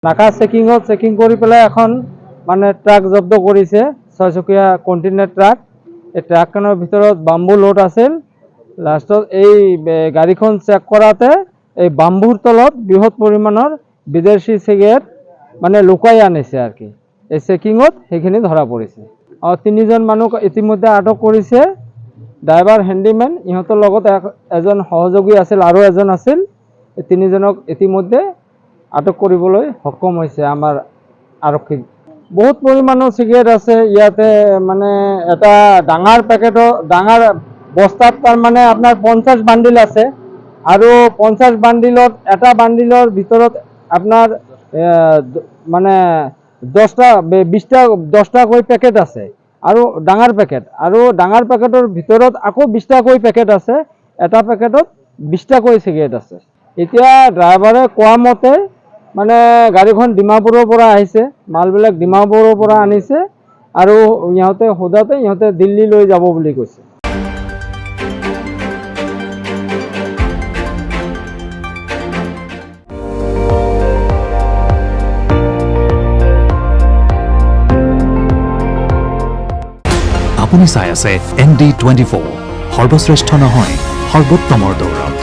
নাকা চেকিং কৰি পেলাই এখন মানে ট্ৰাক জব্দ কৰিছে, 6চকীয়া কণ্টেইনাৰ ট্ৰাক। এই ট্ৰাকখনৰ ভিতৰত বাম্বু লোড আছিল। লাষ্টত এই গাড়ীখন চেক কৰাতে এই বাম্বুৰ তলত বৃহৎ পৰিমাণৰ বিদেশী চিগাৰেট মানে লুকাই আনিছে আৰ কি। এই চেকিঙত সেইখিনি ধৰা পৰিছে। 3জন মানুহ ইতিমধ্যে আটক কৰিছে। ড্ৰাইভাৰ, হেণ্ডিমেন, ইহঁতৰ লগত এজন সহযোগী আছিল আৰু এজন আছিল। এই 3জনক ইতিমধ্যে আটক কৰিবলৈ সক্ষম হৈছে আমাৰ আৰক্ষী। বহুত পৰিমাণৰ চিগাৰেট আছে ইয়াতে, মানে এটা ডাঙৰ ডাঙৰ বস্তাত তাৰমানে আপোনাৰ 50 বান্ডিল আছে আৰু 50 বান্ডিলত এটা বান্ডিলৰ ভিতৰত আপোনাৰ মানে 10টাকৈ পেকেট আছে আৰু ডাঙৰ পেকেট, আৰু ডাঙৰ পেকেটৰ ভিতৰত আকৌ 20টাকৈ পেকেট আছে। এটা পেকেটত 20টাকৈ চিগাৰেট আছে। এতিয়া ড্ৰাইভাৰে কোৱা মতে মানে গাড়ীখন ডিমাপুৰৰ পৰা আহিছে, মালবিলাক ডিমাপুৰৰ পৰা আনিছে আৰু ইহঁতে সোধাতে ইহঁতে দিল্লী লৈ যাব বুলি কৈছে। আপুনি চাই আছে ND24, সৰ্বশ্ৰেষ্ঠ নহয় সৰ্বোত্তমৰ দৌৰ।